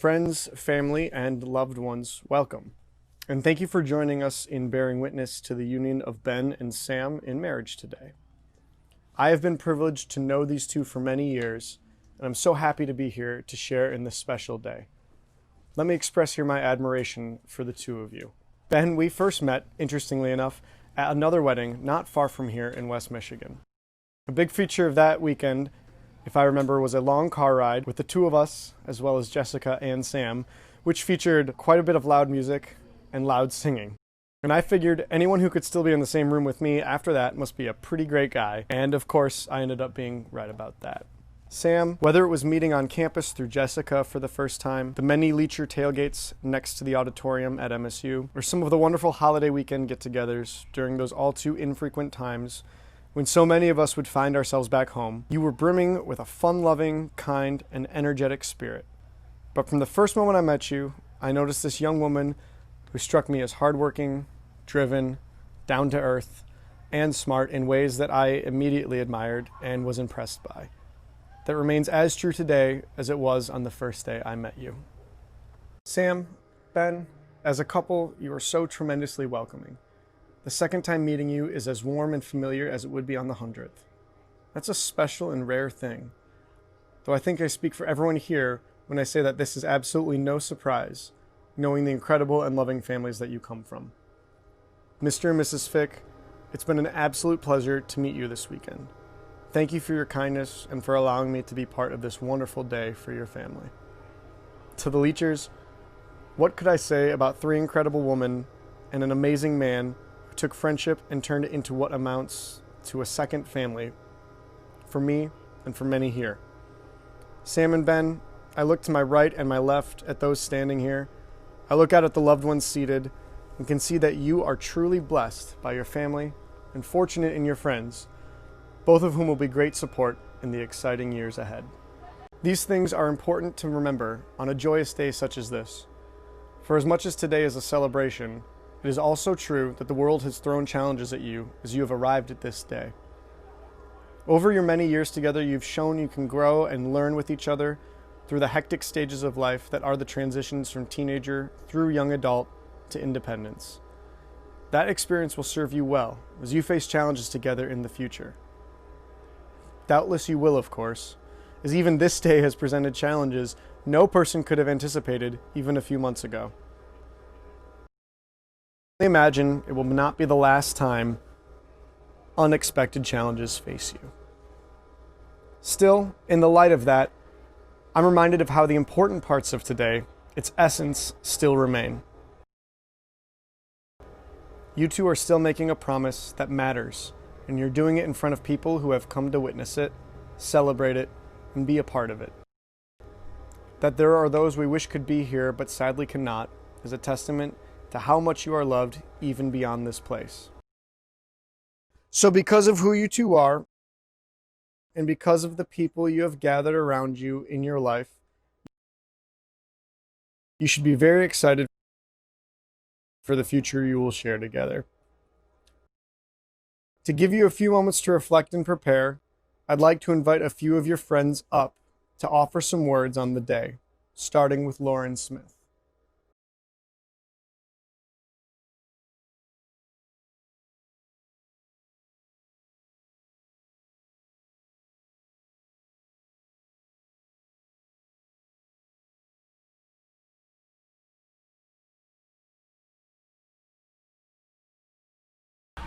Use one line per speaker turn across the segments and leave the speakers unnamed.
Friends, family, and loved ones, welcome. And thank you for joining us in bearing witness to the union of Ben and Sam in marriage today. I have been privileged to know these two for many years, and I'm so happy to be here to share in this special day. Let me express here my admiration for the two of you. Ben, we first met, interestingly enough, at another wedding not far from here in West Michigan. A big feature of that weekend, if I remember, was a long car ride with the two of us, as well as Jessica and Sam, which featured quite a bit of loud music and loud singing. And I figured anyone who could still be in the same room with me after that must be a pretty great guy. And of course, I ended up being right about that. Sam, whether it was meeting on campus through Jessica for the first time, the many Leacher tailgates next to the auditorium at MSU, or some of the wonderful holiday weekend get-togethers during those all too infrequent times when so many of us would find ourselves back home, you were brimming with a fun-loving, kind, and energetic spirit. But from the first moment I met you, I noticed this young woman who struck me as hardworking, driven, down-to-earth, and smart in ways that I immediately admired and was impressed by. That remains as true today as it was on the first day I met you. Sam, Ben, as a couple, you are so tremendously welcoming. The second time meeting you is as warm and familiar as it would be on the 100th. That's a special and rare thing. Though I think I speak for everyone here when I say that this is absolutely no surprise, knowing the incredible and loving families that you come from. Mr. and Mrs. Fick, it's been an absolute pleasure to meet you this weekend. Thank you for your kindness and for allowing me to be part of this wonderful day for your family. To the Leachers, what could I say about three incredible women and an amazing man who took friendship and turned it into what amounts to a second family for me and for many here. Sam and Ben, I look to my right and my left at those standing here. I look out at the loved ones seated and can see that you are truly blessed by your family and fortunate in your friends, both of whom will be great support in the exciting years ahead. These things are important to remember on a joyous day such as this. For as much as today is a celebration, it is also true that the world has thrown challenges at you as you have arrived at this day. Over your many years together, you've shown you can grow and learn with each other through the hectic stages of life that are the transitions from teenager through young adult to independence. That experience will serve you well as you face challenges together in the future. Doubtless you will, of course, as even this day has presented challenges no person could have anticipated even a few months ago. I imagine it will not be the last time unexpected challenges face you. Still, in the light of that, I'm reminded of how the important parts of today, its essence, still remain. You two are still making a promise that matters, and you're doing it in front of people who have come to witness it, celebrate it, and be a part of it. That there are those we wish could be here but sadly cannot is a testament to how much you are loved even beyond this place. So because of who you two are, and because of the people you have gathered around you in your life, you should be very excited for the future you will share together. To give you a few moments to reflect and prepare, I'd like to invite a few of your friends up to offer some words on the day, starting with Lauren Smith.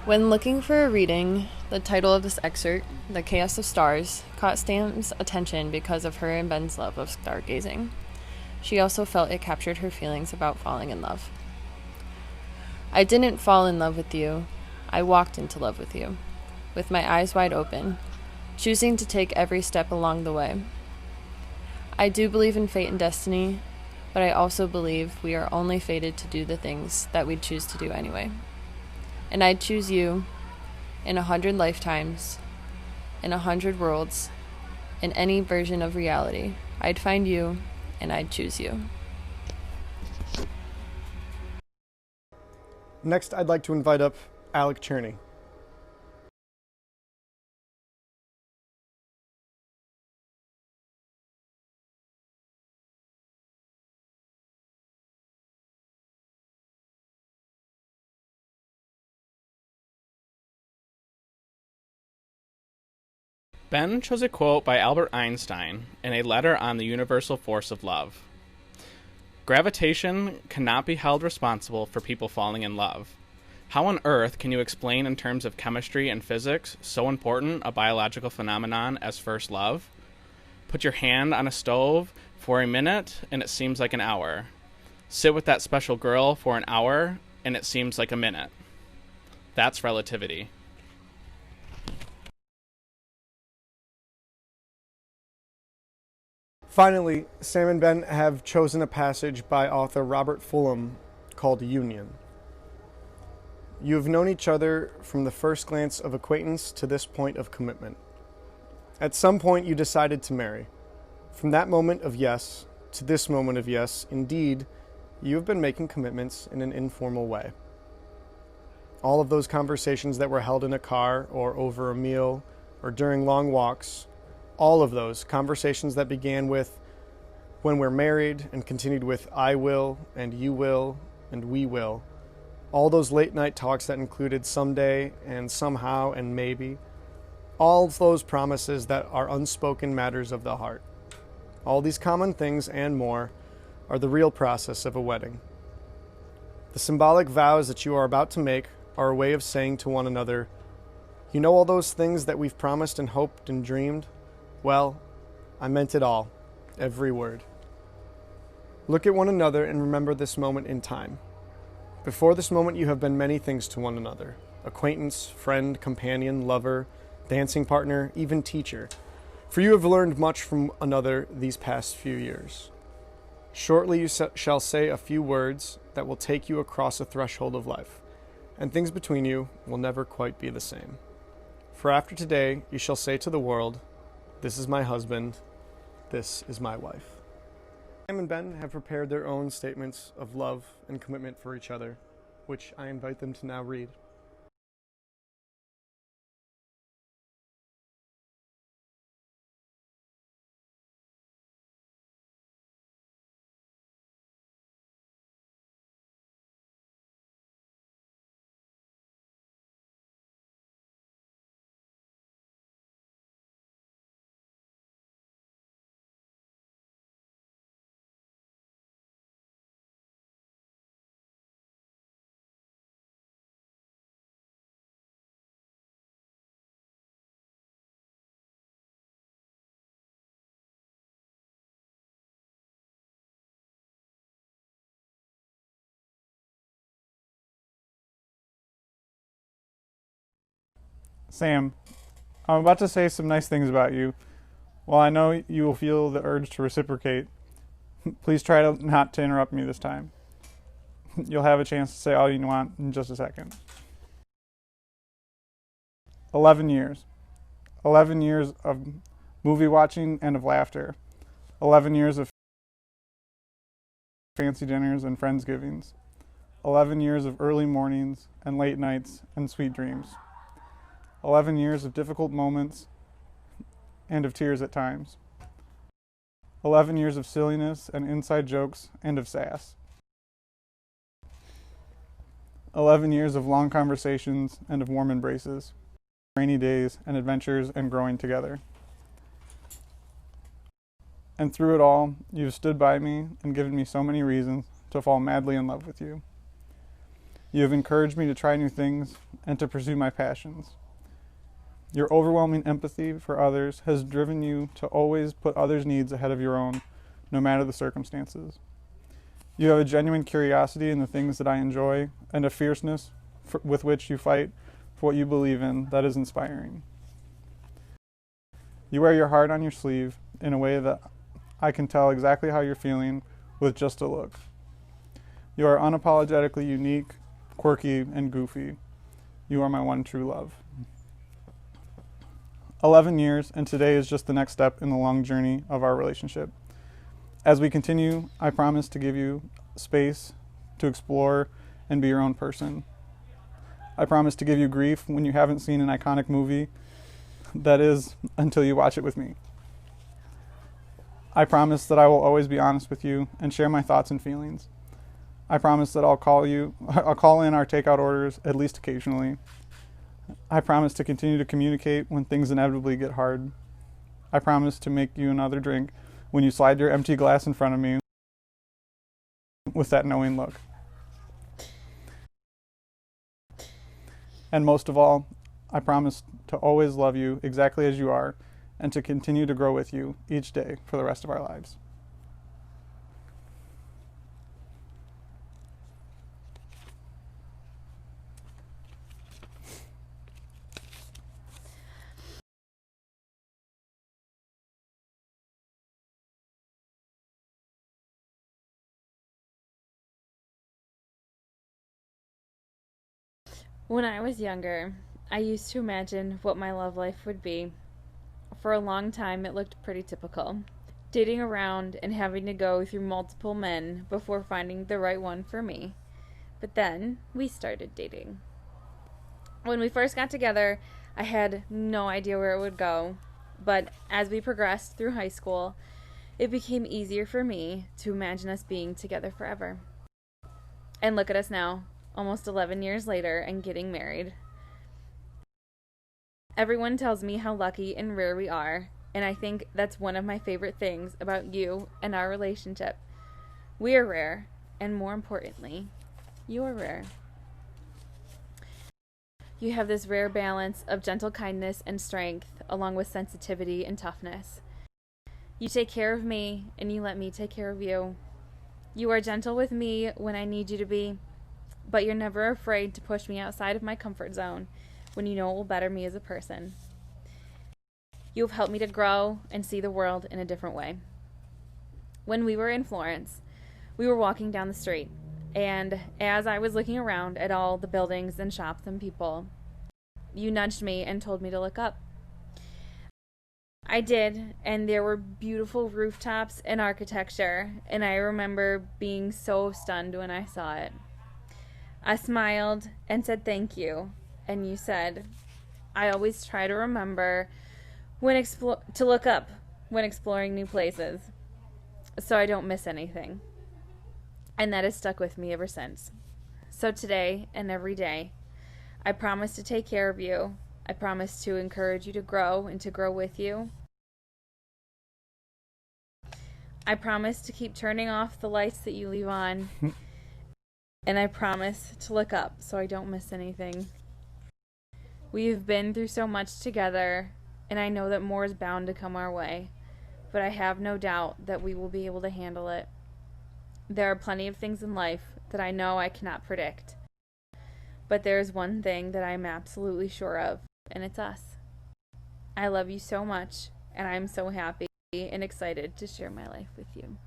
When looking for a reading, the title of this excerpt, The Chaos of Stars, caught Sam's attention because of her and Ben's love of stargazing. She also felt it captured her feelings about falling in love. I didn't fall in love with you. I walked into love with you, with my eyes wide open, choosing to take every step along the way. I do believe in fate and destiny, but I also believe we are only fated to do the things that we choose to do anyway. And I'd choose you in 100 lifetimes, in 100 worlds, in any version of reality. I'd find you, and I'd choose you.
Next, I'd like to invite up Alec Cherney.
Ben chose a quote by Albert Einstein in a letter on the universal force of love. Gravitation cannot be held responsible for people falling in love. How on earth can you explain in terms of chemistry and physics so important a biological phenomenon as first love? Put your hand on a stove for a minute and it seems like an hour. Sit with that special girl for an hour and it seems like a minute. That's relativity.
Finally, Sam and Ben have chosen a passage by author Robert Fulghum called Union. You have known each other from the first glance of acquaintance to this point of commitment. At some point you decided to marry. From that moment of yes to this moment of yes, indeed, you have been making commitments in an informal way. All of those conversations that were held in a car or over a meal or during long walks, all of those conversations that began with when we're married and continued with I will and you will and we will, all those late night talks that included someday and somehow and maybe, all those promises that are unspoken matters of the heart. All these common things and more are the real process of a wedding. The symbolic vows that you are about to make are a way of saying to one another, you know all those things that we've promised and hoped and dreamed? Well, I meant it all, every word. Look at one another and remember this moment in time. Before this moment you have been many things to one another: acquaintance, friend, companion, lover, dancing partner, even teacher. For you have learned much from another these past few years. Shortly you shall say a few words that will take you across a threshold of life, and things between you will never quite be the same. For after today you shall say to the world, this is my husband, this is my wife. Sam and Ben have prepared their own statements of love and commitment for each other, which I invite them to now read.
Sam, I'm about to say some nice things about you. While I know you will feel the urge to reciprocate, please try not to interrupt me this time. You'll have a chance to say all you want in just a second. 11 years. 11 years of movie watching and of laughter. 11 years of fancy dinners and friendsgivings. 11 years of early mornings and late nights and sweet dreams. 11 years of difficult moments and of tears at times. 11 years of silliness and inside jokes and of sass. 11 years of long conversations and of warm embraces, rainy days and adventures and growing together. And through it all, you've stood by me and given me so many reasons to fall madly in love with you. You have encouraged me to try new things and to pursue my passions. Your overwhelming empathy for others has driven you to always put others' needs ahead of your own, no matter the circumstances. You have a genuine curiosity in the things that I enjoy and a fierceness with which you fight for what you believe in that is inspiring. You wear your heart on your sleeve in a way that I can tell exactly how you're feeling with just a look. You are unapologetically unique, quirky, and goofy. You are my one true love. 11 years, and today is just the next step in the long journey of our relationship. As we continue, I promise to give you space to explore and be your own person. I promise to give you grief when you haven't seen an iconic movie, that is, until you watch it with me. I promise that I will always be honest with you and share my thoughts and feelings. I promise that I'll call in our takeout orders at least occasionally. I promise to continue to communicate when things inevitably get hard, I promise to make you another drink when you slide your empty glass in front of me with that knowing look. And most of all, I promise to always love you exactly as you are and to continue to grow with you each day for the rest of our lives.
When I was younger, I used to imagine what my love life would be. For a long time, it looked pretty typical. Dating around and having to go through multiple men before finding the right one for me. But then, we started dating. When we first got together, I had no idea where it would go. But as we progressed through high school, it became easier for me to imagine us being together forever. And look at us now, almost 11 years later, and getting married. Everyone tells me how lucky and rare we are, and I think that's one of my favorite things about you and our relationship. We are rare, and more importantly, you are rare. You have this rare balance of gentle kindness and strength, along with sensitivity and toughness. You take care of me, and you let me take care of you. You are gentle with me when I need you to be, but you're never afraid to push me outside of my comfort zone when you know it will better me as a person. You have helped me to grow and see the world in a different way. When we were in Florence, we were walking down the street, and as I was looking around at all the buildings and shops and people, you nudged me and told me to look up. I did, and there were beautiful rooftops and architecture, and I remember being so stunned when I saw it. I smiled and said thank you, and you said, I always try to remember to look up when exploring new places, so I don't miss anything. And that has stuck with me ever since. So today and every day, I promise to take care of you. I promise to encourage you to grow and to grow with you. I promise to keep turning off the lights that you leave on. And I promise to look up so I don't miss anything. We've been through so much together, and I know that more is bound to come our way, but I have no doubt that we will be able to handle it. There are plenty of things in life that I know I cannot predict, but there is one thing that I am absolutely sure of, and it's us. I love you so much, and I am so happy and excited to share my life with you.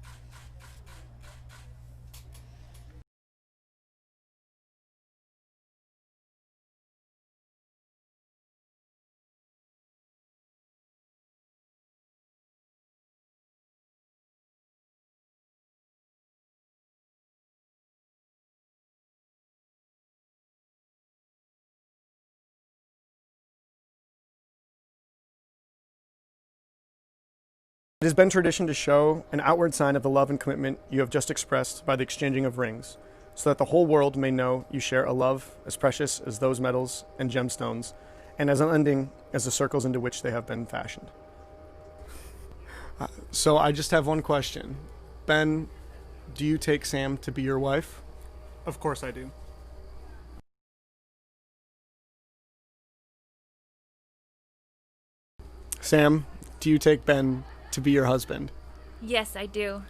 It has been tradition to show an outward sign of the love and commitment you have just expressed by the exchanging of rings, so that the whole world may know you share a love as precious as those metals and gemstones, and as unending as the circles into which they have been fashioned. So I just have one question. Ben, do you take Sam to be your wife?
Of course I do.
Sam, do you take Ben to be your husband?
Yes, I do.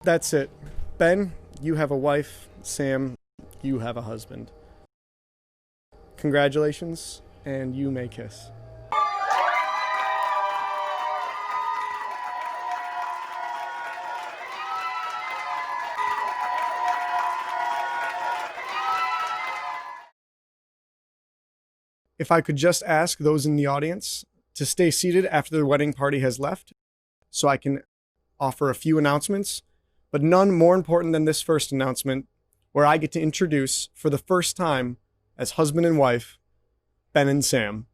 That's it. Ben, you have a wife. Sam, you have a husband. Congratulations, and you may kiss. If I could just ask those in the audience to stay seated after the wedding party has left, so I can offer a few announcements, but none more important than this first announcement, where I get to introduce, for the first time as husband and wife, Ben and Sam.